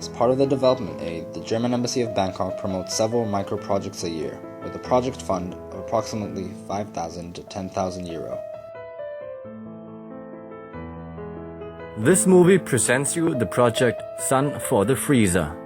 As part of the development aid, the German Embassy of Bangkok promotes several micro-projects a year, with a project fund of approximately 5,000 to 10,000 euro. This movie presents you the project Sonne for the Freezer.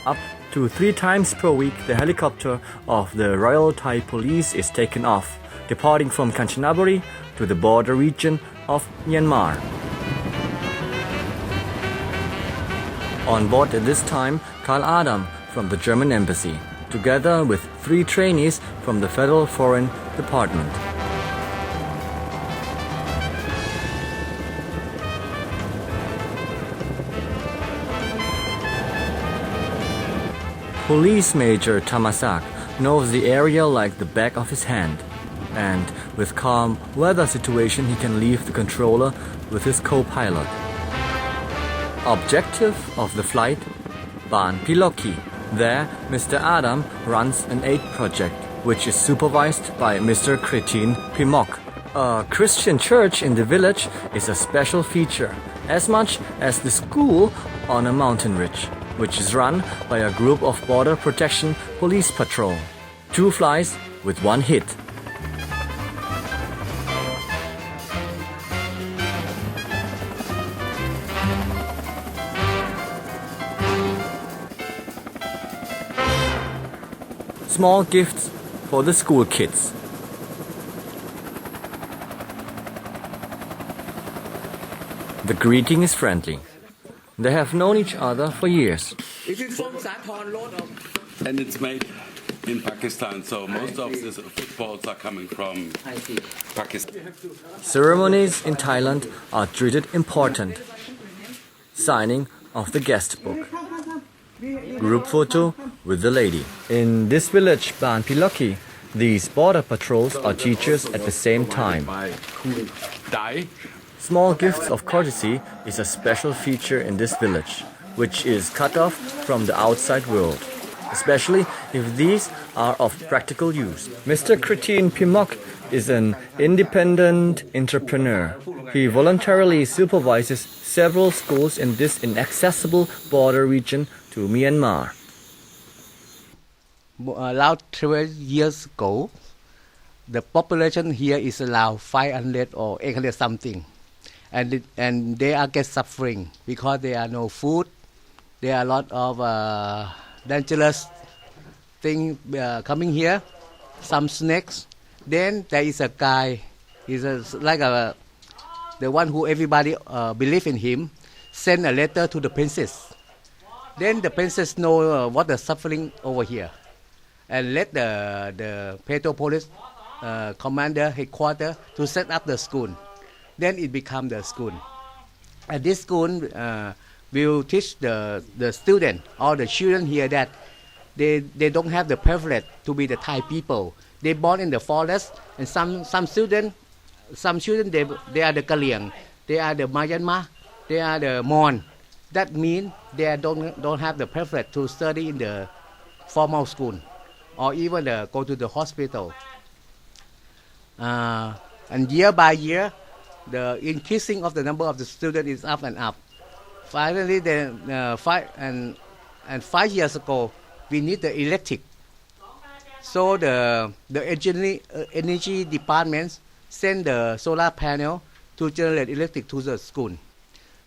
Up to 3 times per week, the helicopter of the Royal Thai Police is taken off, departing from Kanchanaburi to the border region of Myanmar. On board at this time, Karl Adam from the German Embassy, together with 3 trainees from the Federal Foreign Department. Police Major Tamasak knows the area like the back of his hand, and with calm weather situation he can leave the controller with his co-pilot. Objective of the flight, Ban Piloki. There, Mr. Adam runs an aid project, which is supervised by Mr. Kretin Pimok. A Christian church in the village is a special feature, as much as the school on a mountain ridge, which is run by a group of border protection police patrol. 2 flies with 1 hit. Small gifts for the school kids. The greeting is friendly. They have known each other for years. And it's made in Pakistan, so most of these footballs are coming from Pakistan. Ceremonies in Thailand are treated important. Signing of the guest book. Group photo with the lady. In this village, Ban Piloki, these border patrols are teachers at the same time. Small gifts of courtesy is a special feature in this village, which is cut off from the outside world, especially if these are of practical use. Mr. Kretin Pimok is an independent entrepreneur. He voluntarily supervises several schools in this inaccessible border region to Myanmar. Around 12 years ago, the population here is around 500 or 800 something. And they are get suffering because there are no food. There are a lot of dangerous things coming here, some snakes. Then there is a guy, the one who everybody believe in him, send a letter to the princess. Then the princess know what the suffering over here, and let the Petro Police commander headquarters to set up the school. Then it becomes the school. And this school will teach the student or the children here that they don't have the privilege to be the Thai people. They born in the forest, and some children they are the Kaliang, they are the Myanmar, they are the Mon. That means they don't have the privilege to study in the formal school or even go to the hospital. And year by year, the increasing of the number of the students is up and up. Finally, 5 years ago, we need the electric. So the energy department send the solar panel to generate electric to the school,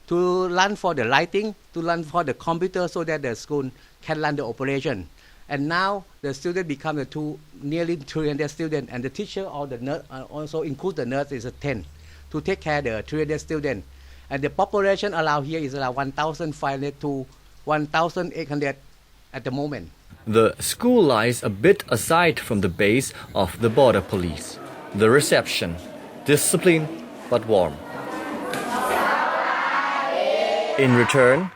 to run for the lighting, to run for the computer, so that the school can run the operation. And now the student become nearly 300 students, and the teacher or the nurse also include the nurse is 10. To take care of the 300 students. And the population allowed here is around 1,500 to 1,800 at the moment. The school lies a bit aside from the base of the border police. The reception, disciplined but warm. In return,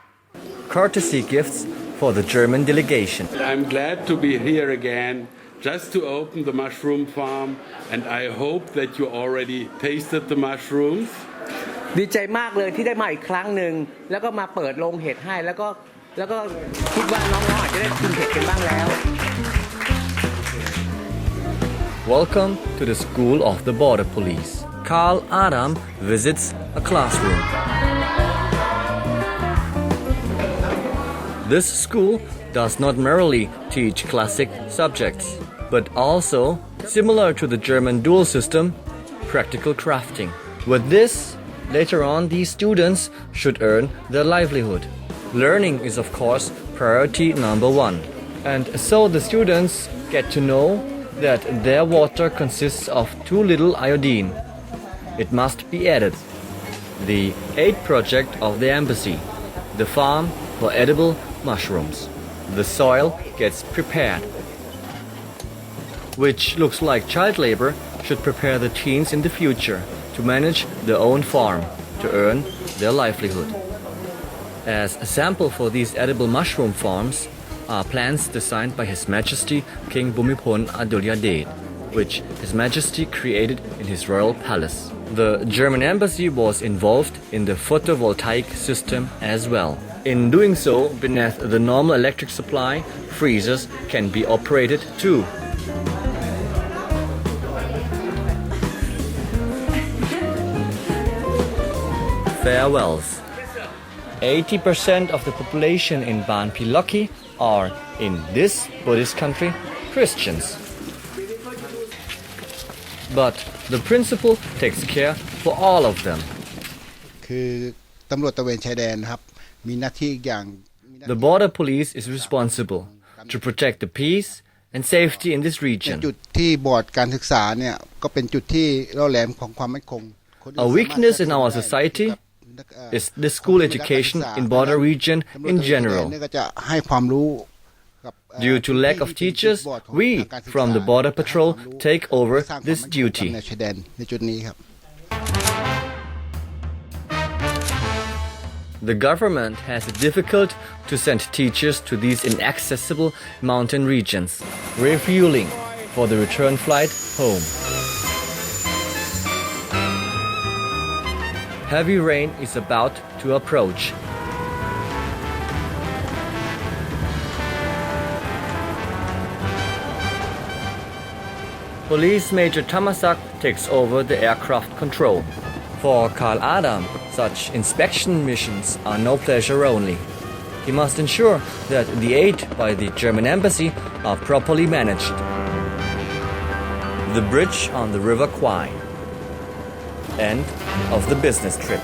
courtesy gifts for the German delegation. I'm glad to be here again, just to open the mushroom farm, and I hope that you already tasted the mushrooms. ดีใจมากเลยที่ได้มาอีกครั้งหนึ่งแล้วก็มาเปิดโรงเห็ดให้แล้วก็คิดว่าน้องๆอาจจะได้กินเห็ดกันบ้างแล้ว Welcome to the School of the Border Police. Carl Adam visits a classroom. This school does not merely teach classic subjects, but also, similar to the German dual system, practical crafting. With this, later on these students should earn their livelihood. Learning is of course priority number one. And so the students get to know that their water consists of too little iodine. It must be added. The aid project of the embassy, the farm for edible mushrooms. The soil gets prepared, which looks like child labor, should prepare the teens in the future to manage their own farm, to earn their livelihood. As a sample for these edible mushroom farms are plans designed by His Majesty King Bhumibol Adulyadej, which His Majesty created in his royal palace. The German embassy was involved in the photovoltaic system as well. In doing so, beneath the normal electric supply, freezers can be operated too. Farewells. 80% of the population in Ban Piloki are, in this Buddhist country, Christians. But the principal takes care for all of them. คือตำรวจตระเวนชายแดนนะครับมีหน้าที่อย่าง The border police is responsible to protect the peace and safety in this region. จุดที่บอร์ดการศึกษาเนี่ยก็เป็นจุดที่ล่อแหลมของความมั่นคง A weakness in our society is the school education in border region in general. ก็จะให้ความรู้ Due to lack of teachers, we from the border patrol take over this duty. ในชายแดนในจุดนี้ครับ The government has it difficult to send teachers to these inaccessible mountain regions, refueling for the return flight home. Heavy rain is about to approach. Police Major Tamasak takes over the aircraft control. For Carl Adam, such inspection missions are no pleasure only. He must ensure that the aid by the German embassy are properly managed. The bridge on the River Kwai. End of the business trip.